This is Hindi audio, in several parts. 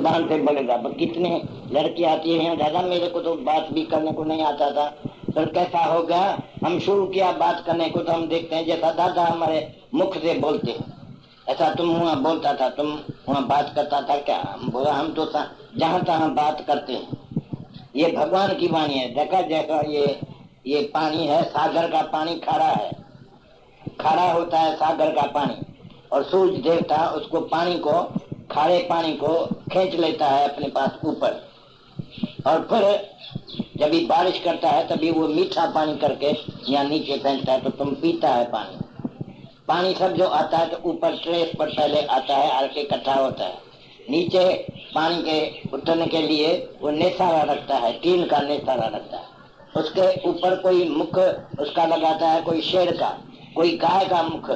जबान से बोलेगा। कितने लड़की आती है यहाँ, दादा मेरे को तो बात भी करने को नहीं आता था, फिर कैसा हो गया, हम शुरू किया बात करने को तो हम देखते हैं जैसा दादा हमारे मुख से बोलते हैं ऐसा तुम वहाँ बोलता था, तुम वहाँ बात करता था क्या? हम बोला हम तो जहाँ तहाँ बात करते हैं। ये भगवान की वाणी है। देखा जैसा ये पानी है, सागर का पानी खारा है, खारा होता है सागर का पानी, और सूर्य देवता उसको पानी को, खारे पानी को खींच लेता है अपने पास ऊपर, और फिर जब भी बारिश करता है तभी वो मीठा पानी करके यहाँ नीचे फेंकता है, तो तुम पीता है पानी। पानी सब जो आता है तो ऊपर ट्रेस पर पहले आता है, आके इकट्ठा होता है, नीचे पानी के उतरने के लिए वो नेसारा रखता है, टीन का नेसारा रखता है, उसके ऊपर कोई मुख उसका लगाता है, कोई शेर का, कोई गाय का मुख,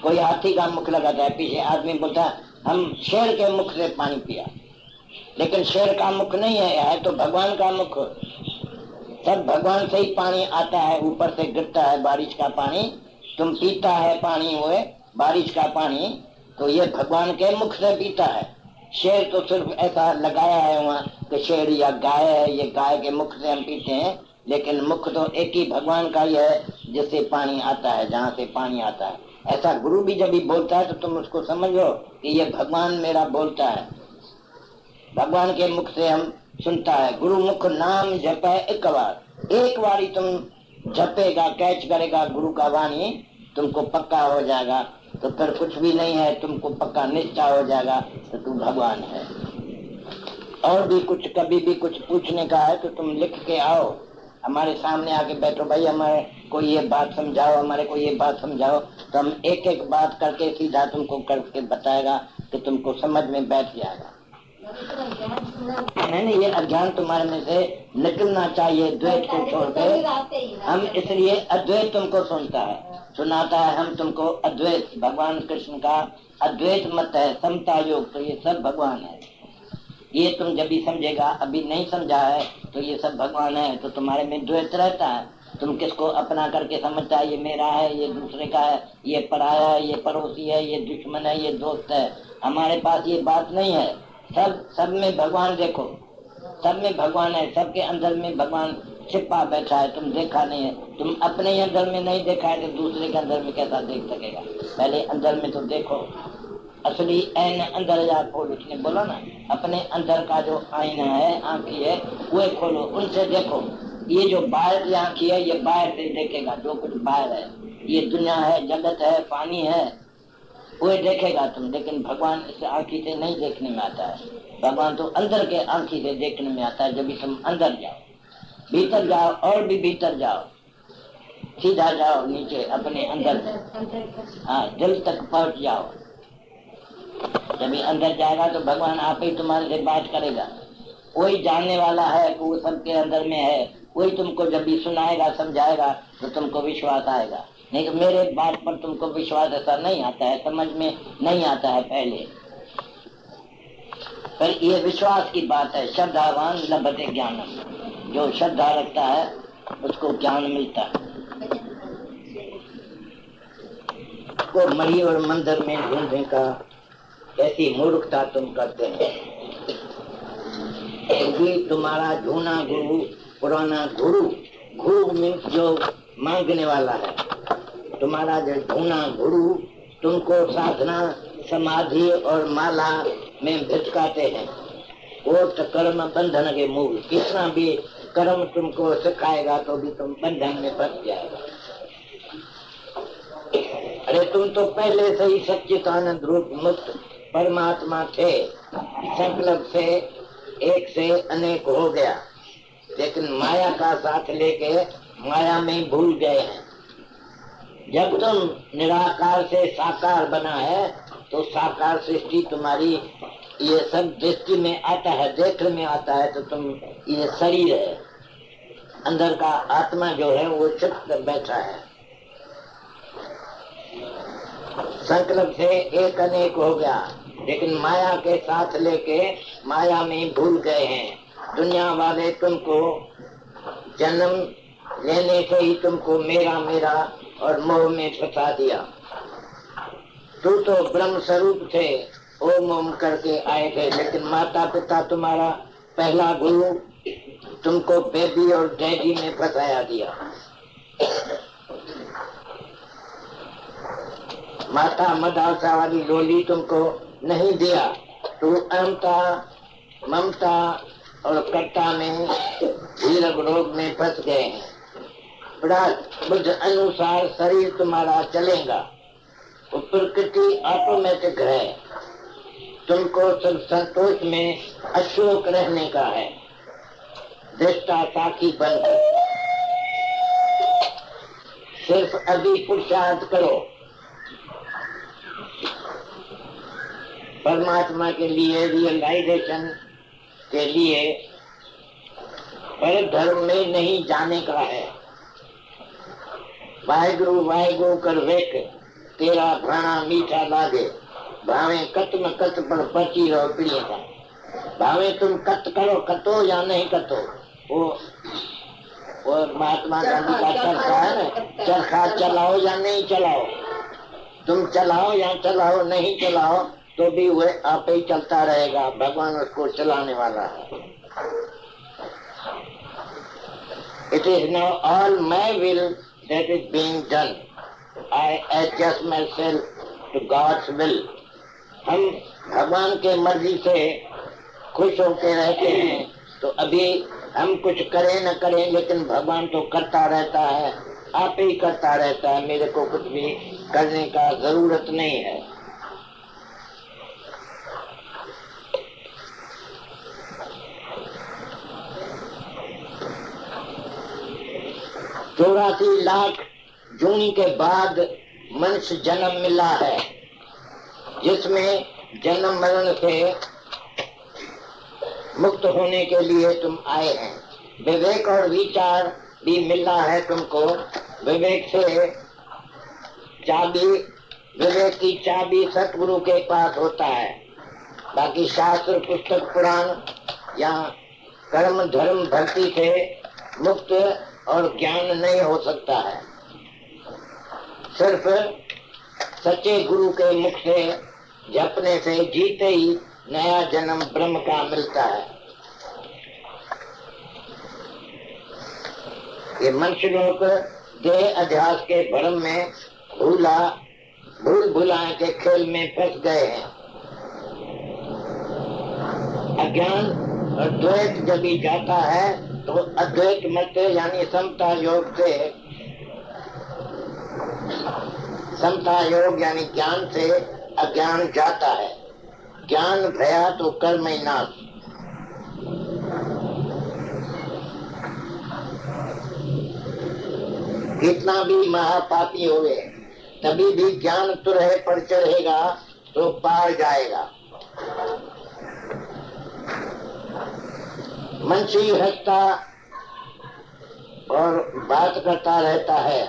कोई हाथी का मुख लगाता है। पीछे आदमी बोलता है हम शेर के मुख से पानी पिया, लेकिन शेर का मुख नहीं है तो भगवान का मुख। सब भगवान से ही पानी आता है, ऊपर से गिरता है बारिश का पानी, तुम पीता है पानी, वो बारिश का पानी, तो ये भगवान के मुख से पीता है। शेर तो सिर्फ ऐसा लगाया है वहाँ कि शेर या गाय है, ये गाय के मुख से हम पीते हैं, लेकिन मुख तो एक ही भगवान का ही है जिससे पानी आता है, जहाँ से पानी आता है। ऐसा गुरु भी जब भी बोलता है तो तुम उसको समझो कि ये भगवान मेरा बोलता है, भगवान के मुख से हम सुनता है। गुरु मुख नाम जपे एक बार ही तुम जपेगा, कैच करेगा गुरु का वाणी, तुमको पक्का हो जाएगा, तो फिर कुछ भी नहीं है, तुमको पक्का निश्चय हो जाएगा तो तू भगवान है। और भी कुछ कभी भी कुछ पूछने का है तो तुम लिख के आओ, हमारे सामने आके बैठो, भाई हमारे को ये बात समझाओ, हमारे को ये बात समझाओ, तो हम एक एक बात करके सीधा तुमको करके बताएगा कि तुमको समझ में बैठ जाएगा। नहीं, ये अज्ञान तुम्हारे में से निकलना चाहिए, द्वैत को छोड़कर। हम इसलिए अद्वैत तुमको सुनाता है, हम तुमको अद्वैत, भगवान कृष्ण का अद्वैत मत है, समता योग, तो ये सब भगवान है। ये तुम जब भी समझेगा, अभी नहीं समझा है तो ये सब भगवान है, तो तुम्हारे में द्वैत रहता है। तुम किसको अपना करके समझता है, ये मेरा है, ये दूसरे का है, ये पराया है, ये पड़ोसी है, ये दुश्मन है, ये दोस्त है। हमारे पास ये बात नहीं है। सब में भगवान देखो, सब में भगवान है, सबके अंदर में भगवान छिपा बैठा है, तुम देखा नहीं है। तुम अपने ही अंदर में नहीं देखा है तो दूसरे के अंदर में कैसा देख सकेगा? पहले अंदर में तो देखो, असली ऐन अंदर जा खोलो, उसने बोला ना, अपने अंदर का जो आईना है, आंखी है, वो खोलो, उनसे देखो। ये जो बाहर की आंखी है, ये बाहर से देखेगा जो कुछ बाहर है, ये दुनिया है, जगत है, पानी है, वो देखेगा तुम, लेकिन भगवान इस आंखी से नहीं देखने में आता है। भगवान तो अंदर के आंखी से देखने में आता है। जब भी तुम अंदर जाओ, भीतर जाओ, और भी भीतर जाओ, सीधा जाओ नीचे अपने अंदर, हाँ, दिल तक पहुंच जाओ। जब भी अंदर जाएगा तो भगवान आप ही तुम्हारे से बात करेगा। वही जानने वाला है कि वो सबके अंदर में है, वही तुमको जब भी सुनाएगा, समझाएगा, तो तुमको विश्वास आएगा। नहीं तो मेरे बात पर तुमको विश्वास ऐसा नहीं आता है, समझ में नहीं आता है पहले। पर ये विश्वास की बात है। श्रद्धावान लभते ज्ञानम, जो श्रद्धा रखता है उसको ज्ञान मिलता है। को मरी और मंदिर में ढूंढने का ऐसी मूर्खता तुम करते हैं, क्योंकि तुम्हारा झूना गुरु, पुराना गुरु मीन्स जो मांगने वाला है, तुम्हारा जो झूना गुरु तुमको साधना, समाधि और माला में भिटकाते हैं। वो तो कर्म बंधन के मूल, कितना भी कर्म तुमको सिखाएगा तो भी तुम बंधन में फंस जाएगा। अरे तुम तो पहले से ही सच्चिदानंद रूप मुक्त परमात्मा थे, संकल्प से एक से अनेक हो गया, लेकिन माया का साथ लेके माया में भूल गए हैं। जब तुम निराकार से साकार बना है तो साकार सृष्टि तुम्हारी ये सब दृष्टि में आता है, देखने में आता है, तो तुम ये शरीर है, अंदर का आत्मा जो है वो चुप कर बैठा है। संकल्प से एक अनेक हो गया, लेकिन माया के साथ लेके माया में भूल गए हैं। दुनिया वाले तुमको जन्म लेने से ही तुमको मेरा मेरा और मोह में फंसा दिया। तू तो ब्रह्म स्वरूप थे, ओम ओम करके आए थे, लेकिन माता पिता तुम्हारा पहला गुरु तुमको बेबी और डैडी में फंसाया दिया। माता मदासा वाली डोली तुमको नहीं दिया, तो अहमता ममता और कर्ता में धीरज रोग में फंस गए हैं। बड़ा बुद्ध अनुसार शरीर तुम्हारा चलेगा, वो प्रकृति ऑटोमेटिक है, तुमको सब संतोष में अशोक रहने का है, दृष्टा साखी बनकर। सिर्फ अभी पुरुषार्थ करो परमात्मा के लिए, रियलाइजेशन के लिए, पर धर्म में नहीं जाने का है। वाहेगुरु कर वेक तेरा भाणा मीठा लागे, भावे कत में कत पर बची रहो पीढ़ी का। भावे तुम कत करो, कतो या नहीं कतो, वो महात्मा गांधी का चरखा है ना, चरखा चलाओ या नहीं चलाओ, तुम चलाओ या चलाओ नहीं चलाओ तो भी वह आप ही चलता रहेगा, भगवान उसको चलाने वाला है। It is now all my will that is being done. I adjust myself to God's will. हम भगवान के मर्जी से खुश होकर रहते हैं, तो अभी हम कुछ करें न करें, लेकिन भगवान तो करता रहता है, आप ही करता रहता है, मेरे को कुछ भी करने का जरूरत नहीं है। 84 लाख जूनी के बाद मनुष्य जन्म मिला है, जिसमें जन्म मरण से मुक्त होने के लिए तुम आए हैं। विवेक और विचार भी मिला है तुमको। विवेक से चाबी, विवेक की चाबी सतगुरु के पास होता है। बाकी शास्त्र, पुस्तक, पुराण या कर्म धर्म भक्ति से मुक्त और ज्ञान नहीं हो सकता है। सिर्फ सच्चे गुरु के मुख से जपने से जीते ही नया जन्म ब्रह्म का मिलता है। ये मनुष्य लोग देह अध्यास के भ्रम में भूल भुलाए के खेल में फंस गए हैं। अज्ञान और द्वैत जब भी जाता है तो अद्वैत मत यानी समता योग से, समता योग यानी ज्ञान से अज्ञान जाता है। ज्ञान भया तो कर्म ही नाश। कितना भी महापापी हुए तभी भी ज्ञान तुरहे पर चढ़ेगा तो पार जाएगा। मनुष्य हंसता और बात करता रहता है।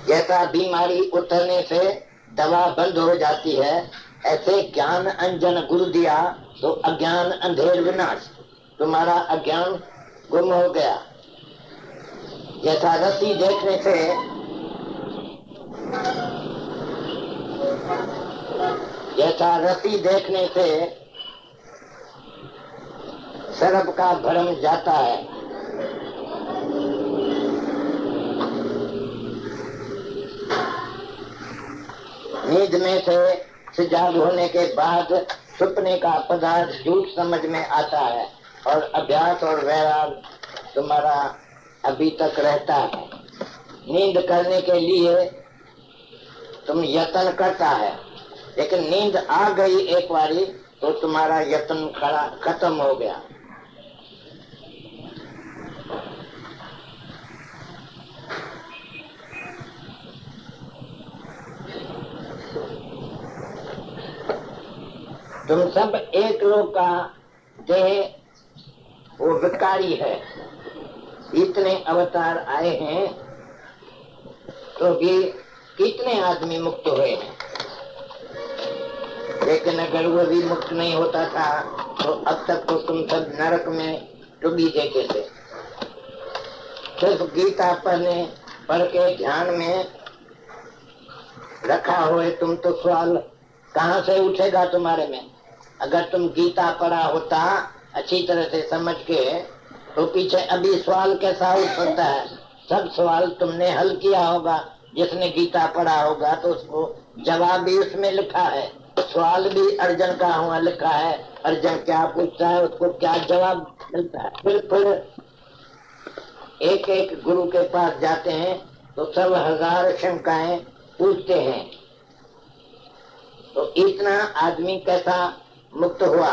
जैसा बीमारी उतरने से दवा बंद हो जाती है, ऐसे ज्ञान अंजन गुरु दिया तो अज्ञान अंधेर विनाश। तुम्हारा अज्ञान गुम हो गया। जैसा रस्सी देखने से सर्प का भ्रम जाता है, नींद में से सजाग होने के बाद सपने का पदार्थ झूठ समझ में आता है और अभ्यास और वैराग तुम्हारा अभी तक रहता है। नींद करने के लिए तुम यत्न करता है, लेकिन नींद आ गई एक बारी तो तुम्हारा यत्न खत्म हो गया। तुम सब एक लोग का देह वो विकारी है। इतने अवतार आए हैं तो भी कितने आदमी मुक्त हुए हैं, लेकिन अगर वो भी मुक्त नहीं होता था तो अब तक तो तुम सब नरक में टुबी देते थे। सिर्फ गीता पढ़ के ध्यान में रखा हुए तुम तो सवाल कहाँ से उठेगा तुम्हारे में। अगर तुम गीता पढ़ा होता अच्छी तरह से समझ के, तो पीछे अभी सवाल कैसा उठ सकता है। सब सवाल तुमने हल किया होगा। जिसने गीता पढ़ा होगा तो उसको जवाब भी उसमें लिखा है। सवाल भी अर्जुन का वहाँ लिखा है। अर्जुन क्या पूछता है, उसको क्या जवाब मिलता है। फिर एक एक गुरु के पास जाते हैं तो सब हजार शंकाएं पूछते हैं। तो इतना आदमी कैसा मुक्त हुआ,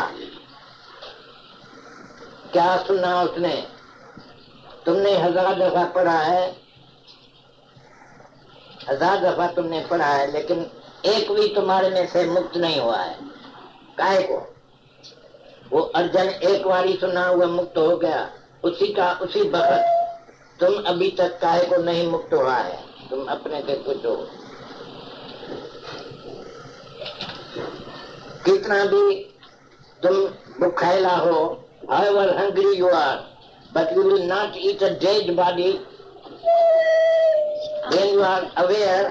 क्या सुना उसने। तुमने 1000 दफा पढ़ा है, 1000 दफा तुमने पढ़ा है, लेकिन एक भी तुम्हारे में से मुक्त नहीं हुआ है। काहे को? वो अर्जुन एक बारी सुना हुआ मुक्त हो गया, उसी का उसी वक्त। तुम अभी तक काहे को नहीं मुक्त हुआ है? तुम अपने से पूछो। कितना भी तुम भूखेला हो, however hungry you are, but you will not eat a dead body when you are aware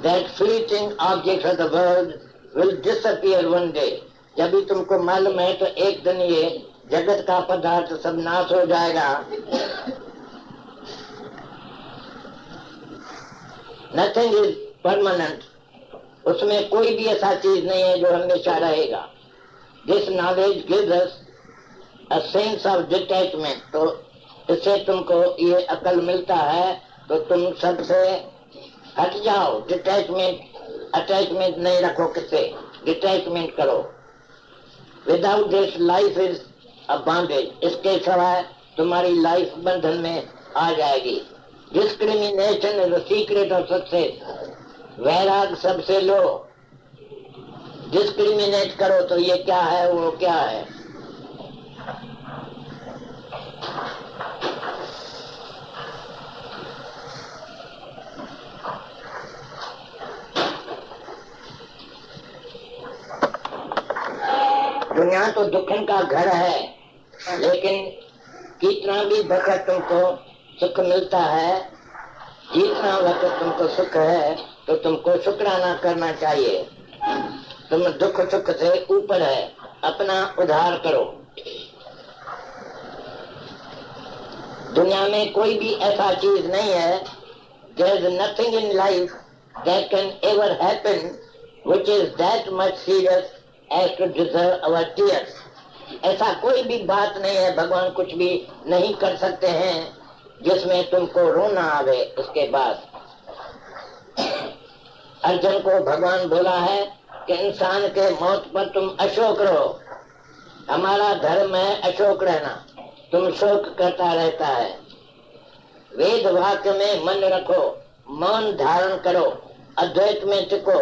that fleeting objects of the world will disappear one day. जब भी तुमको मालूम है तो एक दिन ये जगत का पदार्थ सब नाश हो जाएगा। Nothing is permanent. उसमें कोई भी ऐसा चीज नहीं है जो हमेशा रहेगा। This knowledge gives us a sense of detachment. तो इससे तुमको ये अकल मिलता है तो तुम सबसे हट जाओ। अटैचमेंट नहीं रखो किससे, डिटैचमेंट करो। Without this life is a bondage. इसके सिवाय तुम्हारी लाइफ बंधन में आ जाएगी। Discrimination is the secret of success. वैराग सबसे लो। डिस्क्रिमिनेट करो तो ये क्या है, वो क्या है। दुनिया तो दुखन का घर है, लेकिन कितना भी वक्त तुमको सुख मिलता है, जितना वक्त तुमको सुख है तो तुमको शुक्राना करना चाहिए। तुम दुख सुख से ऊपर है, अपना उद्धार करो। दुनिया में कोई भी ऐसा चीज नहीं है, there is nothing in life that can ever happen which is that much serious as to deserve our tears. ऐसा कोई भी बात नहीं है, भगवान कुछ भी नहीं कर सकते हैं जिसमें तुमको रोना आवे। उसके बाद अर्जुन को भगवान बोला है कि इंसान के मौत पर तुम अशोक रहो। हमारा धर्म है अशोक रहना, तुम शोक करता रहता है। वेद वाक्य में मन रखो, मौन धारण करो, अद्वैत में टिको,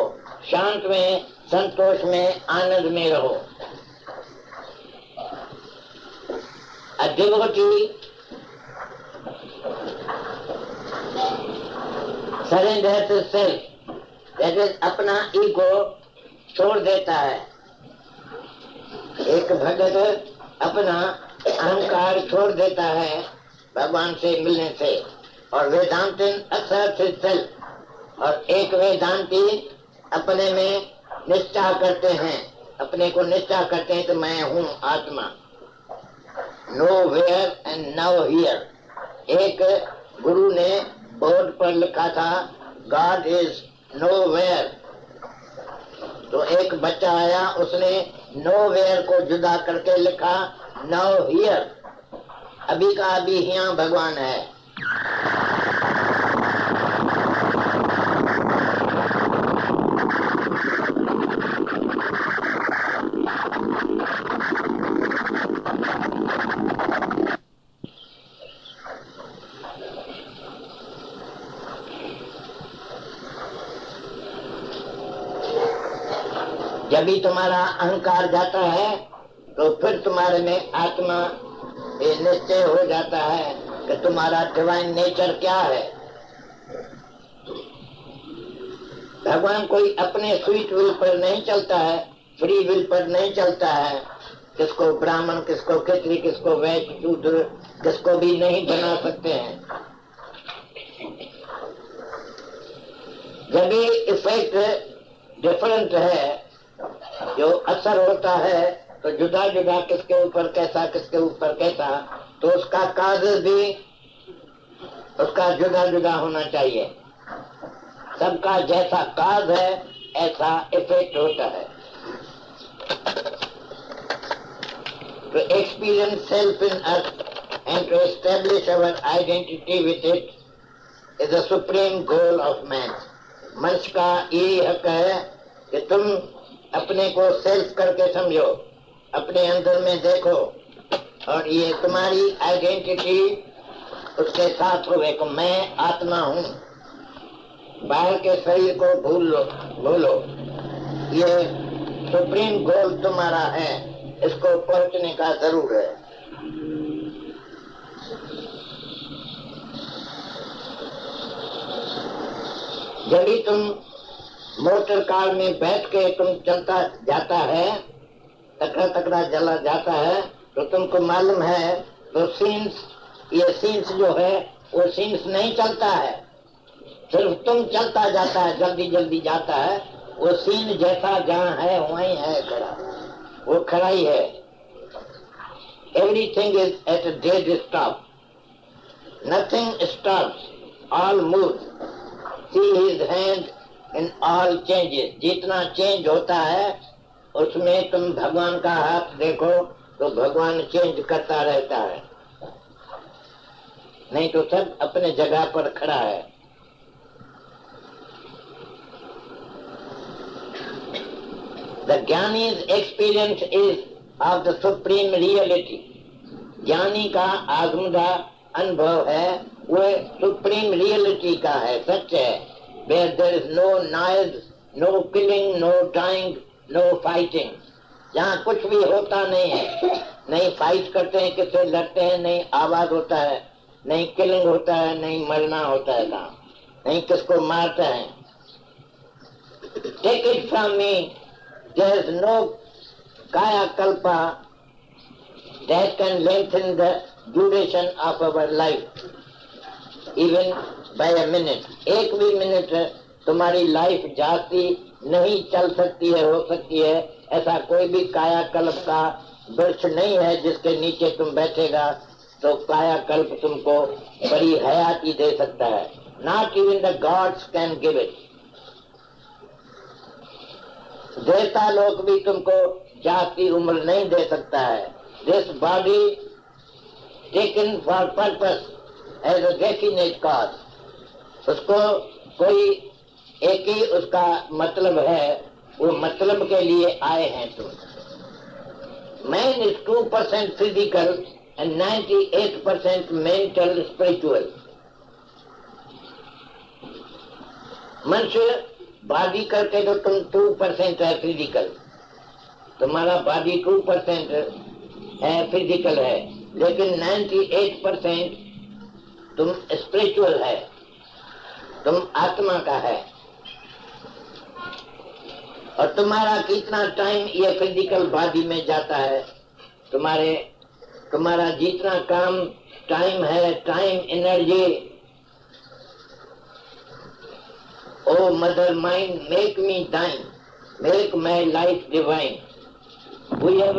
शांत में, संतोष में, आनंद में रहो। A devotee surrenders himself, that is अपना ईगो छोड़ देता है। एक भगत अपना अहंकार छोड़ देता है भगवान से मिलने से। और वेदांती accepts self, और एक वेदांती अपने में निष्ठा करते हैं, अपने को निष्ठा करते हैं कि मैं हूँ आत्मा। Nowhere and now here. एक गुरु ने बोर्ड पर लिखा था गॉड इज नो वेयर, तो एक बच्चा आया, उसने नो वेयर को जुदा करके लिखा नाउ हियर। अभी का अभी यहाँ भगवान है। जब भी तुम्हारा अहंकार जाता है तो फिर तुम्हारे में आत्मा ये निश्चय हो जाता है कि तुम्हारा डिवाइन नेचर क्या है। भगवान कोई अपने स्वीट विल पर नहीं चलता है, फ्री विल पर नहीं चलता है। किसको ब्राह्मण, किसको खिचड़ी, किसको वैश्य शूद्र, किसको भी नहीं बना सकते हैं। जब भी इफेक्ट डिफरेंट है, जो असर होता है तो जुदा जुदा, किसके ऊपर कैसा, किसके ऊपर कैसा, तो उसका काज भी उसका जुदा जुदा होना चाहिए। सबका जैसा काज है ऐसा इफेक्ट होता है। To experience self in us and to establish our identity with it is the supreme goal of man. मनुष्य का यही हक है कि तुम अपने को सेल्फ करके समझो, अपने अंदर में देखो, और ये तुम्हारी आइडेंटिटी उसके साथ हो कि मैं आत्मा हूँ। बाहर के शरीर को भूलो। ये सुप्रीम गोल तुम्हारा है, इसको पहुंचने का जरूर है। जब भी तुम मोटर कार में बैठ के तुम चलता जाता है, तकड़ा तकड़ा चला जाता है, तो तुमको मालूम है तो ये सीन्स जो है वो सीन्स नहीं चलता है, सिर्फ तुम चलता जाता है, जल्दी जल्दी जाता है। वो सीन जैसा जहाँ है वहीं है खड़ा, वो खड़ा ही है। Everything is at a dead stop, nothing stops, all move, see his hand in all changes. जितना चेंज होता है उसमें तुम भगवान का हाथ देखो तो भगवान चेंज करता रहता है, नहीं तो सब अपने जगह पर खड़ा है। The Jnani's experience is of the supreme reality. ज्ञानी का आगमदा अनुभव है वो सुप्रीम रियलिटी का है, सच है। Where there is no noise, no killing, no dying, no fighting. जहाँ कुछ भी होता नहीं है, नहीं फाइट करते हैं, किससे लड़ते हैं, नहीं आवाज होता है, नहीं किलिंग होता है, नहीं मरना होता है, नहीं किसको मारते हैं। Take it from me, there is no kaya kalpa that can lengthen the duration of our life even by a minute. एक भी मिनट तुम्हारी लाइफ जाती नहीं चल सकती है, हो सकती है, ऐसा कोई भी कायाकल्प का वृक्ष नहीं है जिसके नीचे तुम बैठेगा तो कायाकल्प तुमको बड़ी हयाती दे सकता है। Not even the gods can give it. देवता लोग भी तुमको जाती उम्र नहीं दे सकता है। This body taken for purpose as a definite cause. उसको कोई एक ही उसका मतलब है, वो मतलब के लिए आए हैं तुम। Man is 2% physical and 98% mental spiritual. मनुष्य बॉडी करके तो तुम 2% है फिजिकल, तुम्हारा बॉडी 2% है फिजिकल है, लेकिन 98% तुम स्पिरिचुअल है, तुम आत्मा का है। और तुम्हारा कितना टाइम ये फिजिकल बॉडी में जाता है, तुम्हारा जितना काम टाइम है, time energy. Oh mother mind, make me thine, make my life divine. We have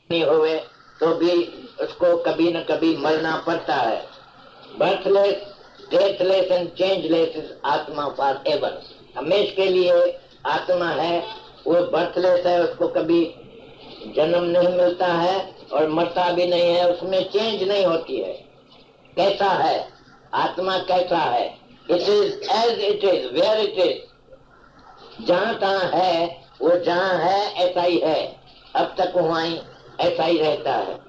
नहीं होवे तो भी उसको कभी न कभी मरना पड़ता है। बर्थलेस, डेथलेस एंड चेंजलेस इज आत्मा फॉर एवर। हमेशा के लिए आत्मा है, वो बर्थलेस है, उसको कभी जन्म नहीं मिलता है और मरता भी नहीं है, उसमें चेंज नहीं होती है। कैसा है आत्मा, कैसा है? It is as it is, where it is. जहाँ तहाँ है वो जहाँ है ऐसा ही है, अब तक वहीं ऐसा ही रहता है।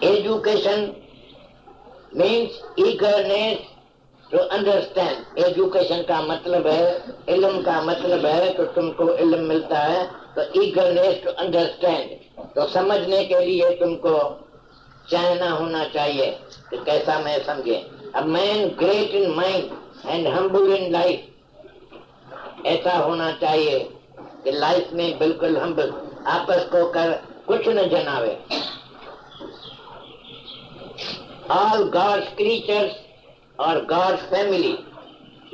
Education means eagerness to understand. Education का मतलब है, इल्म का मतलब है तो तुमको इल्म मिलता है, तो ईगरनेस टू अंडरस्टैंड, तो समझने के लिए तुमको चाहना होना चाहिए कि कैसा मैं समझे। A man great in mind and humble in life, ऐसा होना चाहिए कि लाइफ में बिल्कुल हम्बल, आपस को कर कुछ न जनावे। ऑल गॉड्स क्रीचर्स और गॉड्स फैमिली,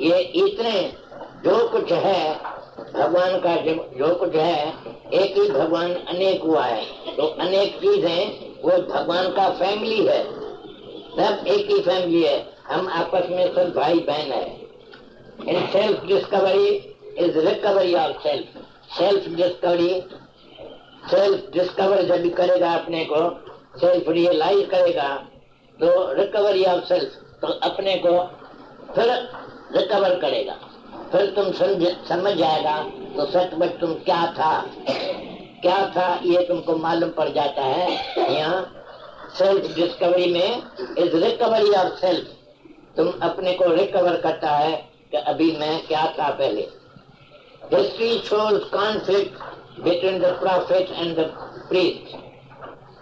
ये इतने जो कुछ है भगवान का, जो कुछ है एक ही भगवान अनेक हुआ है, तो अनेक चीजें वो भगवान का फैमिली है, सब एक ही फैमिली है, हम आपस में सब भाई बहन है। In self discovery is recovery of self. Self discover जब भी करेगा अपने को, सेल्फ रियलाइज करेगा तो रिकवरी ऑफ सेल्फ, तो अपने को फिर रिकवर करेगा, फिर तुम समझ जाएगा तो सचमुच तुम क्या था ये तुमको मालूम पड़ जाता है। यहाँ सेल्फ डिस्कवरी में इज रिकवरी ऑफ सेल्फ, तुम अपने को रिकवर करता है कि अभी मैं क्या था पहले। History shows conflict between the profit and the priest.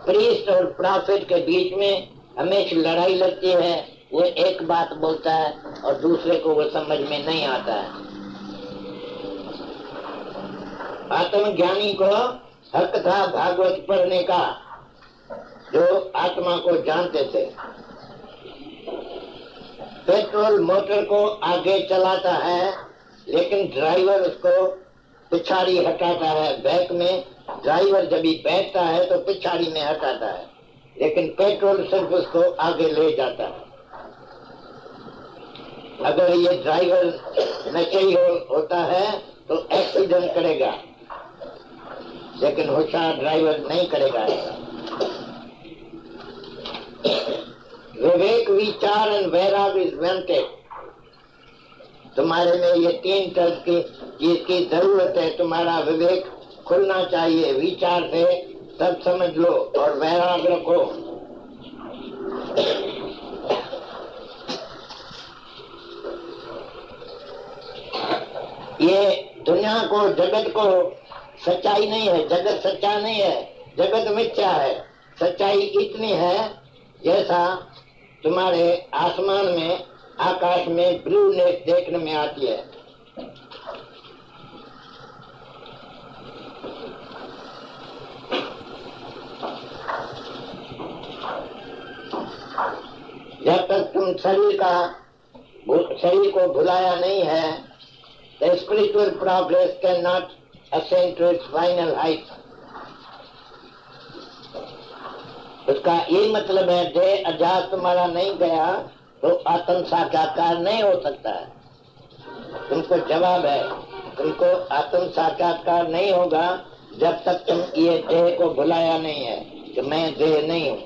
Priest और प्रॉफिट के बीच में हमेशा लड़ाई लगती है, वो एक बात बोलता है और दूसरे को वो समझ में नहीं आता है। आत्मज्ञानी को हक था भागवत पढ़ने का, जो आत्मा को जानते थे। पेट्रोल मोटर को आगे चलाता है, लेकिन ड्राइवर उसको पिछाड़ी हटाता है। बैक में ड्राइवर जब भी बैठता है तो पिछाड़ी में हटाता है, लेकिन पेट्रोल सिर्फ उसको आगे ले जाता है। अगर ये ड्राइवर नशेड़ी होता है तो एक्सीडेंट करेगा, लेकिन होशियार ड्राइवर नहीं करेगा ऐसा। विवेक, विचार एंड वैराग इज वांटेड। तुम्हारे में ये तीन तरह की चीज की जरूरत है। तुम्हारा विवेक खुलना चाहिए, विचार से सब समझ लो और वैराग रखो। ये दुनिया को, जगत को सच्चाई नहीं है, जगत सच्चा नहीं है, जगत मिथ्या है। सच्चाई इतनी है जैसा तुम्हारे आसमान में, आकाश में ब्लूनेस देखने में आती है। जब तक तुम शरीर को भुलाया नहीं है, the spiritual progress cannot ascend to its final height। उसका यही मतलब है, देह अजात तुम्हारा नहीं गया तो आत्म साक्षात्कार नहीं हो सकता है। तुमको जवाब है, तुमको आत्म साक्षात्कार नहीं होगा जब तक तुम ये देह को भुलाया नहीं है कि मैं देह नहीं हूँ।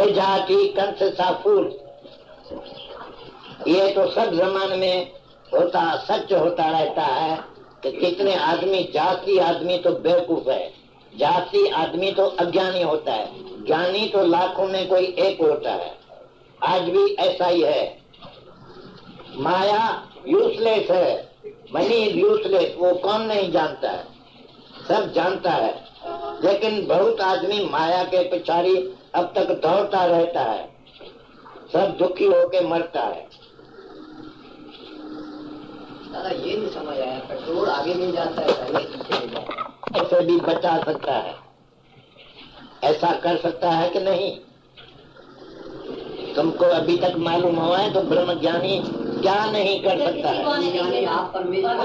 जाति कंस साफूल, ये तो सब जमाने में होता, सच होता रहता है कि कितने आदमी, जाति आदमी तो बेवकूफ है, जाति आदमी तो अज्ञानी होता है, ज्ञानी तो लाखों में कोई एक होता है। आज भी ऐसा ही है। माया यूजलेस है, मनी इज यूजलेस, वो कौन नहीं जानता है, सब जानता है, लेकिन बहुत आदमी माया के पिछाड़ी अब तक दौड़ता रहता है, सब दुखी होके मरता है। दादा ये नहीं समझ आया, पेट्रोल आगे नहीं जाता है, पहले पीछे नहीं जाता। ऐसे भी बचा सकता है, ऐसा कर सकता है कि नहीं? तुमको अभी तक मालूम हुआ है तो ब्रह्मज्ञानी क्या नहीं कर सकता है? ज्ञानी आप परमेश्वर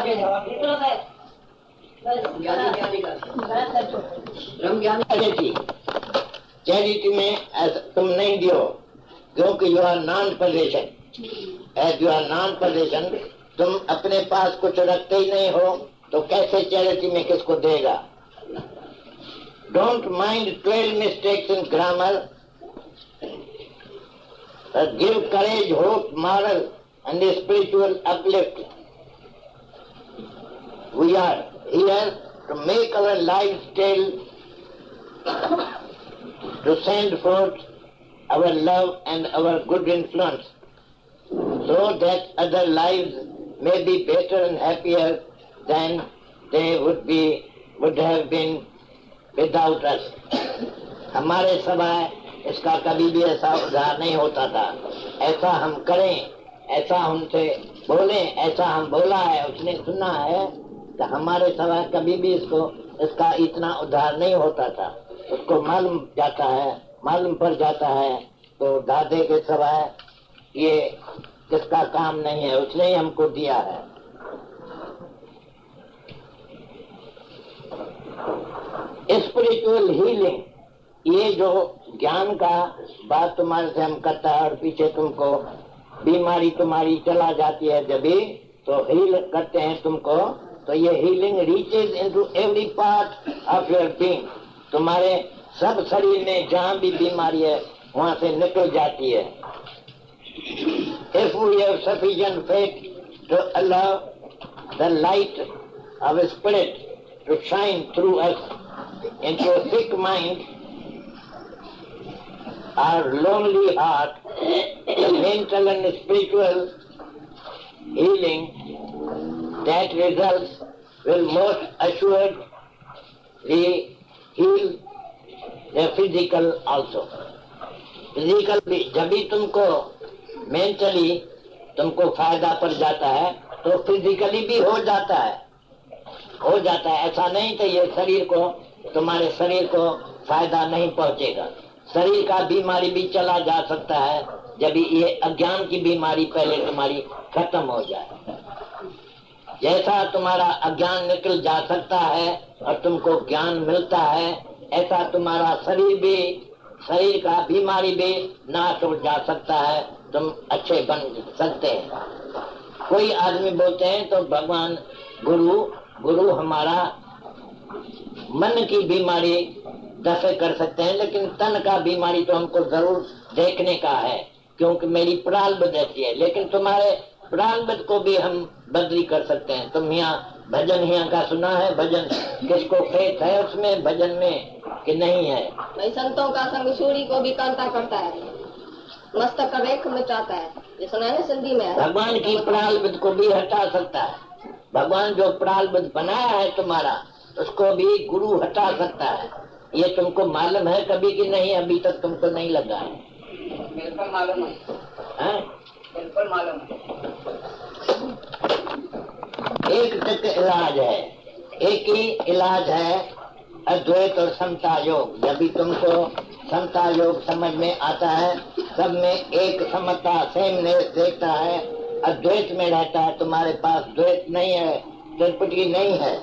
चैरिटी में तुम नहीं दियो, क्योंकि you are non possession. As you are non possession, तुम अपने पास कुछ रखते ही नहीं हो तो कैसे चैरिटी में किसको देगा? Don't mind 12 mistakes in grammar, give courage, hope, moral and spiritual uplift. We are here to make our lifestyle to send forth our love and our good influence, so that other lives may be better and happier than they would have been without us. हमारे सिवाय इसका कभी भी ऐसा उद्धार नहीं होता था। ऐसा हम करें, ऐसा हमसे बोलें, ऐसा हम बोला है, उसने सुना है, तो हमारे सिवाय कभी भी इसका इतना उद्धार नहीं होता था। उसको मालूम पड़ जाता है, तो दादे के सिवाय ये किसका काम नहीं है, उसने ही हमको दिया है। स्पिरिचुअल हीलिंग, ये जो ज्ञान का बात तुम्हारे से हम करता है और पीछे तुमको बीमारी तुम्हारी चला जाती है जब भी, तो हील करते हैं तुमको, तो ये healing reaches into every part of your being. तुम्हारे सब शरीर में जहाँ भी बीमारी है वहाँ से निकल जाती है। If we have sufficient faith to allow the light of a spirit to shine through us into a sick mind or lonely heart, the mental and spiritual healing that results will most assuredly heal the physical also. Physical भी जब भी तुमको मेंटली तुमको फायदा पड़ जाता है तो फिजिकली भी हो जाता है। ऐसा नहीं कि ये तुम्हारे शरीर को फायदा नहीं पहुंचेगा। शरीर का बीमारी भी चला जा सकता है जब ये अज्ञान की बीमारी पहले तुम्हारी खत्म हो जाए। जैसा तुम्हारा अज्ञान निकल जा सकता है और तुमको ज्ञान मिलता है, ऐसा तुम्हारा शरीर का बीमारी भी नाश हो जा सकता है, तुम अच्छे बन सकते हैं। कोई आदमी बोलते हैं तो भगवान गुरु हमारा मन की बीमारी दफे कर सकते हैं, लेकिन तन का बीमारी तो हमको जरूर देखने का है, क्योंकि मेरी प्रारब्ध ऐसी है। लेकिन तुम्हारे प्रारब्ध को भी हम बदली कर सकते हैं। तुम यहाँ भजन का सुना है, भजन किसको फेथ है उसमें भजन में कि नहीं है? भाई संतों का संग सूरी को भी कांता करता है, मस्तक का रेख मिटाता है, ये सुना है ना सिंधी में। भगवान की प्रारब्ध को भी हटा सकता है। भगवान जो प्रारब्ध बनाया है तुम्हारा, उसको भी गुरु हटा सकता है। ये तुमको मालूम है कभी कि नहीं? अभी तक तुमको नहीं लगा है? बिल्कुल मालूम है, बिल्कुल मालूम है। एक तक इलाज है, एक ही इलाज है अद्वैत और समता योग। जब भी तुमको समता योग समझ में आता है, सब में एक समता सेमनेस देखता है, अद्वैत में रहता है। तुम्हारे पास द्वैत नहीं है, त्रिपुटी नहीं है।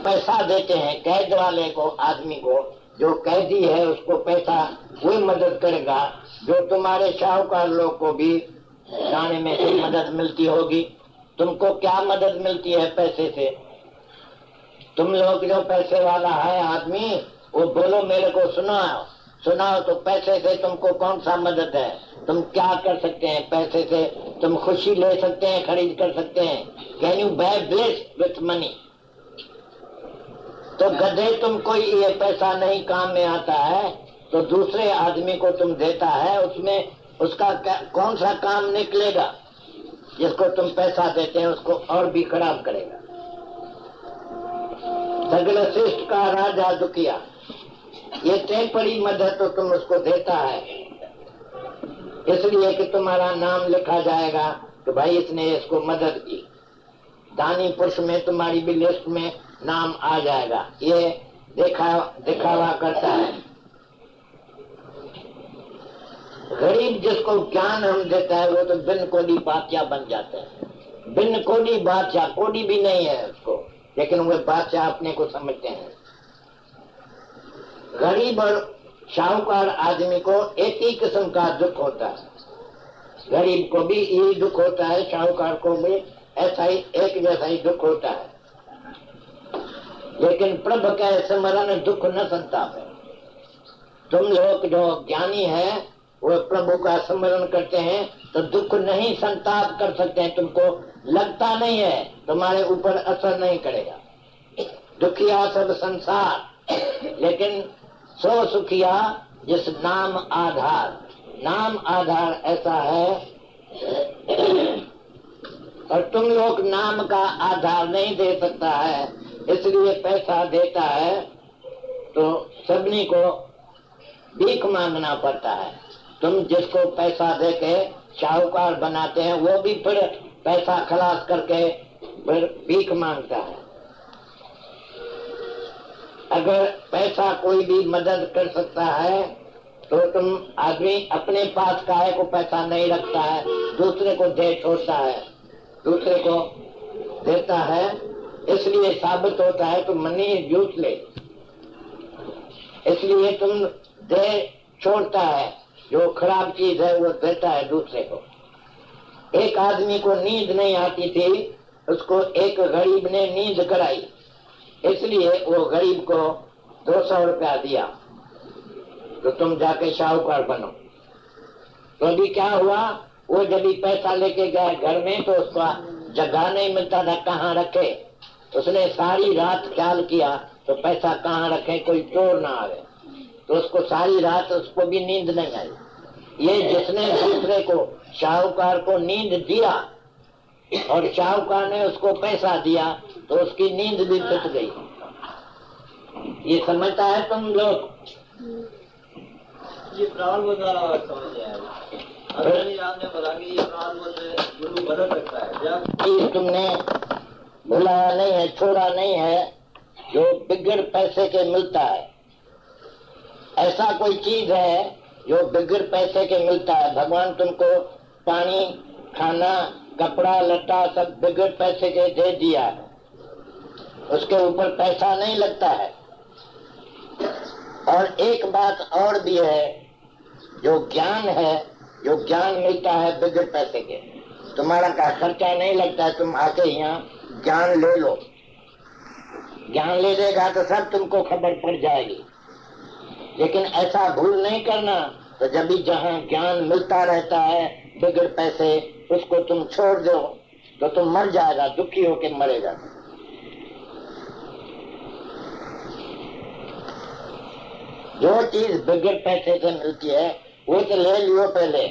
पैसा देते हैं कैद वाले को, आदमी को, जो कैदी है उसको पैसा वही मदद करेगा जो तुम्हारे शाहूकार लोग को भी जाने में से मदद मिलती होगी। तुमको क्या मदद मिलती है पैसे से? तुम लोग जो पैसे वाला है आदमी, वो बोलो मेरे को सुनाओ तो पैसे से तुमको कौन सा मदद है? तुम क्या कर सकते हैं पैसे से? तुम खुशी ले सकते हैं, खरीद कर सकते हैं। Can you buy bliss with money? तो गधे तुमको ये पैसा नहीं काम में आता है तो दूसरे आदमी को तुम देता है, उसमें उसका कौन सा काम निकलेगा? जिसको तुम पैसा देते हैं उसको और भी खराब करेगा। सगल शिष्ट का राजा दुखिया, ये टेम्परी मदद तो तुम उसको देता है इसलिए कि तुम्हारा नाम लिखा जाएगा कि भाई इसने इसको मदद की। दानी पुरुष में तुम्हारी भी लिस्ट में नाम आ जाएगा। ये दिखावा करता है। गरीब जिसको ज्ञान हम देता है वो तो बिन कोडी बादशाह बन जाते हैं। बिन कोडी बादशाह, कोडी भी नहीं है उसको, लेकिन वो बादशाह अपने को समझते हैं। गरीब और शाहूकार आदमी को एक ही किस्म का दुख होता है। गरीब को भी यही दुख होता है, शाहूकार को भी ऐसा ही एक जैसा ही दुख होता है। लेकिन प्रभु का स्मरण दुख न संताप है। तुम लोग जो ज्ञानी है वो प्रभु का स्मरण करते हैं तो दुख नहीं संताप कर सकते हैं, तुमको लगता नहीं है, तुम्हारे ऊपर असर नहीं करेगा। दुखिया सब संसार, लेकिन सो सुखिया जिस नाम आधार। नाम आधार ऐसा है, और तुम लोग नाम का आधार नहीं दे सकता है, इसलिए पैसा देता है तो सबनी को भीख मांगना पड़ता है। तुम जिसको पैसा देके शाहूकार बनाते हैं, वो भी फिर पैसा खलास करके फिर भीख मांगता है। अगर पैसा कोई भी मदद कर सकता है तो तुम आदमी अपने पास काहे को पैसा नहीं रखता है, दूसरे को दे छोड़ता है, दूसरे को देता है, इसलिए साबित होता है तुम मनी इज यूजलेस। इसलिए तुम दे छोड़ता है, जो खराब चीज है वो देता है दूसरे को। एक आदमी को नींद नहीं आती थी, उसको एक गरीब ने नींद कराई, इसलिए वो गरीब को 200 रुपया दिया, तो तुम जाके शाहूकार बनो। तो अभी क्या हुआ, वो जब भी पैसा लेके गया घर में तो उसका जगह नहीं मिलता था कहाँ रखे। उसने सारी रात ख्याल किया तो पैसा कहाँ रखे, कोई चोर ना आवे, तो उसको सारी रात उसको भी नींद नहीं आई। ये जिसने दूसरे को शाहूकार को नींद दिया और शाहूकार ने उसको पैसा दिया तो उसकी नींद भी टूट गई। ये समझता है तुम लोग? ये प्रारंभ का समझ आया। आपने बोला कि ये प्रारंभ से गुरु बदल सकता है क्या? तुमने भुलाया नहीं है, छोड़ा नहीं है, जो बिगड़ पैसे के मिलता है। ऐसा कोई चीज है जो बिगड़ पैसे के मिलता है। भगवान तुमको पानी, खाना, कपड़ा, लट्टा सब बिगड़ पैसे के दे दिया है, उसके ऊपर पैसा नहीं लगता है। और एक बात और भी है, जो ज्ञान है, जो ज्ञान मिलता है बिगड़ पैसे के, तुम्हारा का खर्चा नहीं लगता है, तुम आके यहाँ ज्ञान ले लो। ज्ञान ले लेगा तो सब तुमको खबर पड़ जाएगी, लेकिन ऐसा भूल नहीं करना। तो जब भी जहाँ ज्ञान मिलता रहता है बिगड़ पैसे, उसको तुम छोड़ दो तो तुम मर जाएगा, दुखी होके मरेगा। जो चीज बिगड़ पैसे से मिलती है वो तो ले लियो पहले।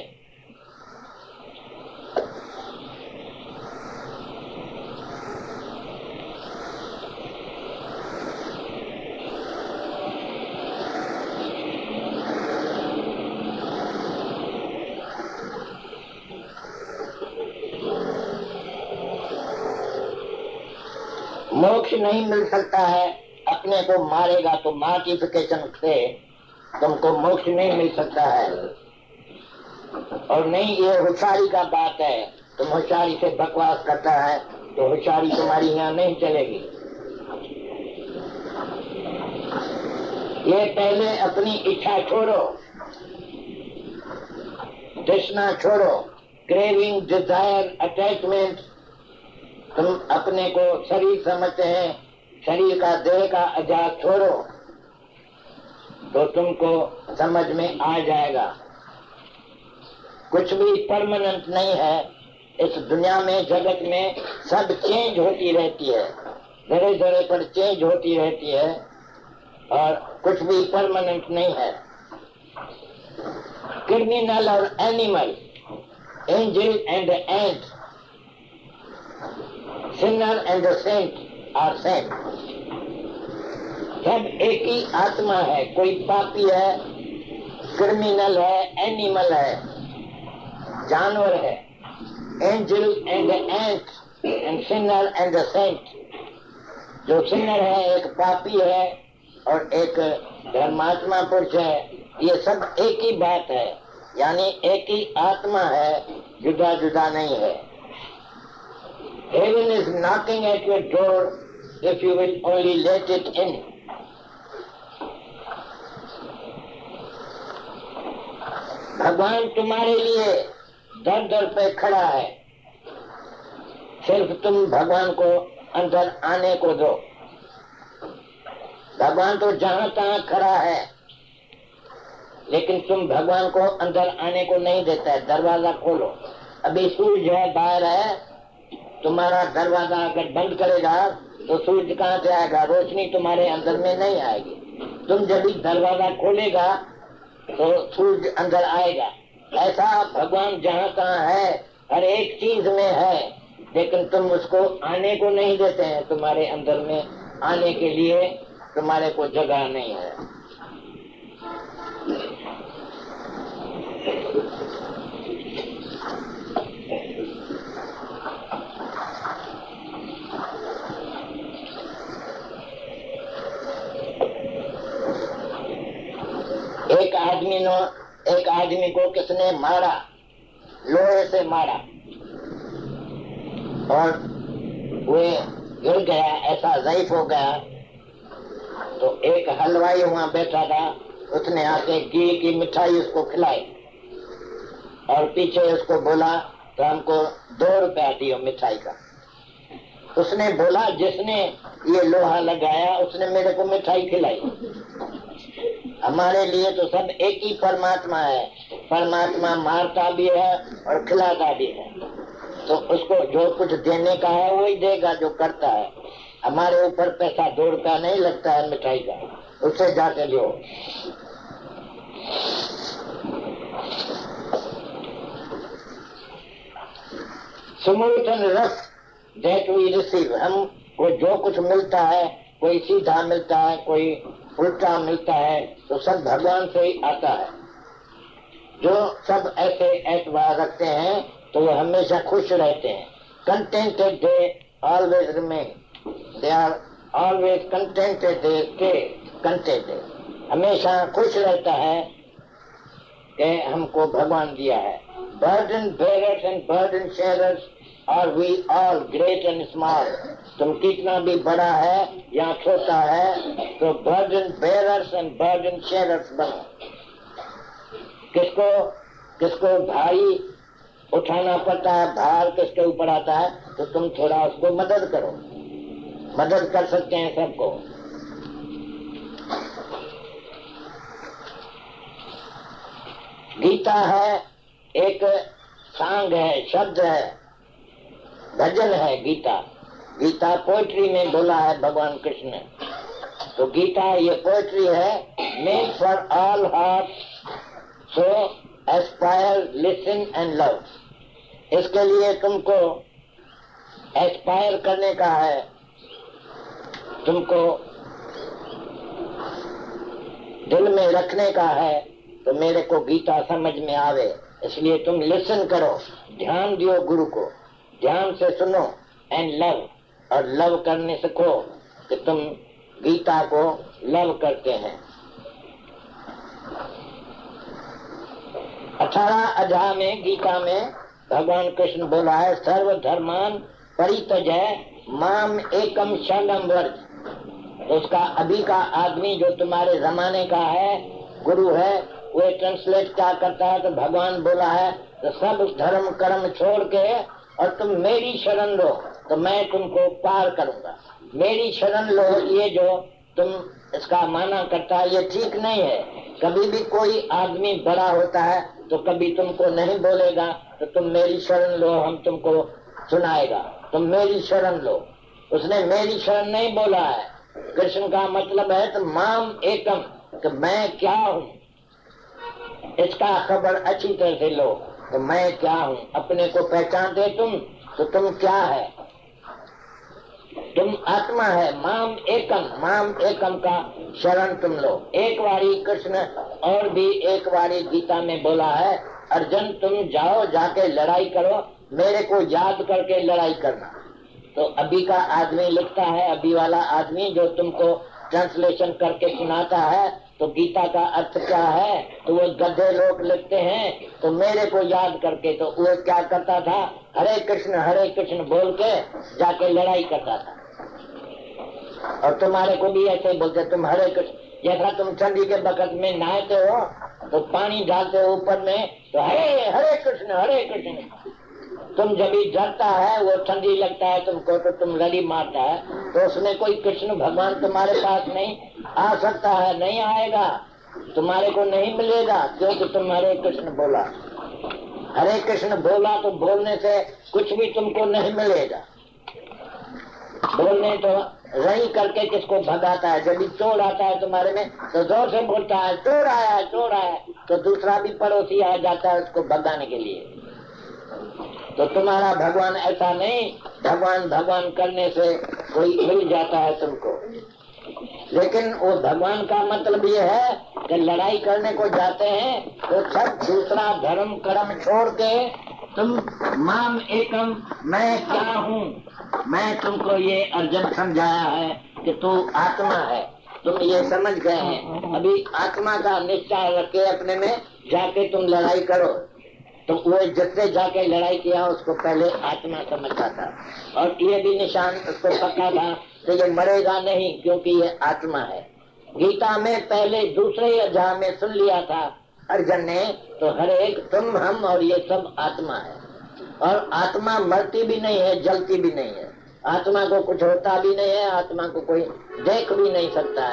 मोक्ष नहीं मिल सकता है, अपने को मारेगा तो मार्टिफिकेशन से तुमको मोक्ष नहीं मिल सकता है। और नहीं, ये होशियारी का बात है, तुम होशियारी से बकवास करता है तो होशियारी तुम्हारी यहाँ नहीं चलेगी। ये पहले अपनी इच्छा छोड़ो, तृष्णा छोड़ो, क्रेविंग, डिजायर, अटैचमेंट। तुम अपने को शरीर समझते हैं, शरीर का, देह का आजाद छोड़ो तो तुमको समझ में आ जाएगा कुछ भी परमानेंट नहीं है। इस दुनिया में, जगत में सब चेंज होती रहती है, धीरे धीरे पर चेंज होती रहती है, और कुछ भी परमानेंट नहीं है। क्रिमिनल और animal, angel and ant, sinner and saint are saint, सब एक ही आत्मा है। कोई पापी है, क्रिमिनल है, एनिमल है, जानवर है, angel and ant and sinner and saint. जो सिनर है एक पापी है और एक धर्मात्मा पुरुष है, ये सब एक ही बात है, यानी एक ही आत्मा है, जुदा जुदा नहीं है। Heaven is knocking at your door if you will only let it in. भगवान तुम्हारे लिए दर दर पे खड़ा है, सिर्फ तुम भगवान को अंदर आने को दो। भगवान तो जहां तहां खड़ा है, लेकिन तुम भगवान को अंदर आने को नहीं देता है। दरवाजा खोलो। अभी सूरज है, बाहर है, तुम्हारा दरवाजा अगर बंद करेगा तो सूरज कहाँ से आएगा? रोशनी तुम्हारे अंदर में नहीं आएगी। तुम जब भी दरवाजा खोलेगा तो सूरज अंदर आएगा। ऐसा भगवान जहाँ तहाँ है, हर एक चीज में है, लेकिन तुम उसको आने को नहीं देते हैं। तुम्हारे अंदर में आने के लिए तुम्हारे को जगह नहीं है। एक आदमी को किसने मारा, लोहे से मारा, और वे गिर गया, ऐसा ज़ईफ हो गया। तो एक हलवाई वहाँ बैठा था, उसने आके घी की मिठाई उसको खिलाई और पीछे उसको बोला तो हमको 2 रुपया दियो मिठाई का। उसने बोला जिसने ये लोहा लगाया उसने मेरे को मिठाई खिलाई। हमारे लिए तो सब एक ही परमात्मा है। परमात्मा मारता भी है और खिलाता भी है, तो उसको जो कुछ देने का है वही देगा जो करता है। हमारे ऊपर पैसा 2 रुपया नहीं लगता है मिठाई का, उससे जाके लो। Simultaneous रस that we receive, हमको जो कुछ मिलता है, कोई सीधा मिलता है, कोई उल्टा मिलता है, तो सब भगवान से ही आता है। जो सब ऐसे एतबार रखते हैं तो वो हमेशा खुश रहते हैं। Contented they always remain, they are always contented, they stay contented. हमेशा खुश रहता है कि हमको भगवान दिया है। Burden bearers and burden sharers are we all, great and small. तुम कितना भी बड़ा है या छोटा है, तो burden bearers and burden sharers बनो। किसको भारी उठाना पड़ता है, भार किसके ऊपर आता है, तो तुम थोड़ा उसको मदद करो। मदद कर सकते हैं सबको। गीता है, एक सांग है, शब्द है, भजन है गीता। गीता पोएट्री में बोला है भगवान कृष्ण ने। तो गीता ये पोएट्री है, made for all heart, so Aspire, listen and love. इसके लिए तुमको एस्पायर करने का है, तुमको दिल में रखने का है, तो मेरे को गीता समझ में आवे। इसलिए तुम लिसन करो, ध्यान दियो गुरु को, ध्यान से सुनो, एंड लव, और लव करने सीखो कि तुम गीता को लव करते हैं। 18 अध्याय में गीता में भगवान कृष्ण बोला है, सर्व धर्मान परित्यज्य माम एकम शरणम व्रज। उसका अभी का आदमी जो तुम्हारे जमाने का है, गुरु है, वो ट्रांसलेट क्या करता है, तो भगवान बोला है तो सब धर्म कर्म छोड़ के और तुम मेरी शरण लो तो मैं तुमको पार करूंगा। मेरी शरण लो, ये जो तुम इसका माना करता है ये ठीक नहीं है। कभी भी कोई आदमी बड़ा होता है तो कभी तुमको नहीं बोलेगा तो तुम मेरी शरण लो, हम तुमको सुनाएगा, तुम मेरी शरण लो। उसने मेरी शरण नहीं बोला है। कृष्ण का मतलब है तो माम एकम, कि मैं क्या हूँ, इसका खबर अच्छी तरह से लो। तो मैं क्या हूँ, अपने को पहचानते तुम, तो तुम क्या है, तुम आत्मा है। माम एकम का शरण तुम लो। एक बारी कृष्ण और भी एक बारी गीता में बोला है, अर्जुन तुम जाओ, जाके लड़ाई करो, मेरे को याद करके लड़ाई करना। तो अभी का आदमी लिखता है, अभी वाला आदमी जो तुमको ट्रांसलेशन करके सुनाता है, तो गीता का अर्थ क्या है, तो वो गधे लोग लिखते हैं, तो मेरे को याद करके। तो वो क्या करता था, हरे कृष्ण बोल के जाके लड़ाई करता था। और तुम्हारे को भी ऐसे बोलते, तुम हरे कृष्ण, जैसा तुम ठंडी के बखत में नहाते हो तो पानी डालते हो ऊपर में, तो हरे कृष्ण। तुम जब भी डरता है, वो ठंडी लगता है तुमको, तो तुम लड़ी मारता है, तो उसमें कोई कृष्ण भगवान तुम्हारे पास नहीं आ सकता है, नहीं आएगा। तुम्हारे को नहीं मिलेगा, क्योंकि तुम हरे कृष्ण बोला। हरे कृष्ण बोला तो बोलने से कुछ भी तुमको नहीं मिलेगा। बोलने तो रही करके किसको भगाता है। जब भी चोर आता है तुम्हारे में तो जोर से बोलता है चोर आया है, चोर आया है, तो दूसरा भी पड़ोसी आ जाता है उसको भगाने के लिए। तो तुम्हारा भगवान ऐसा नहीं, भगवान भगवान करने से कोई मिल जाता है तुमको। लेकिन वो भगवान का मतलब ये है कि लड़ाई करने को जाते हैं तो सब दूसरा धर्म कर्म छोड़ के तुम माम एकम, मैं क्या हूँ, मैं तुमको ये अर्जुन समझाया है कि तू आत्मा है। तुम ये समझ गए हैं, अभी आत्मा का निश्चय रखे अपने में, जाके तुम लड़ाई करो। तो वो जिससे जाके लड़ाई किया उसको पहले आत्मा समझता था, और ये भी निशान उसको पक्का था कि ये मरेगा नहीं, क्योंकि ये आत्मा है। गीता में पहले दूसरे अध्याय में सुन लिया था अर्जुन ने, तो हर एक तुम हम और ये सब आत्मा है। और आत्मा मरती भी नहीं है, जलती भी नहीं है, आत्मा को कुछ होता भी नहीं है, आत्मा को कोई देख भी नहीं सकता है।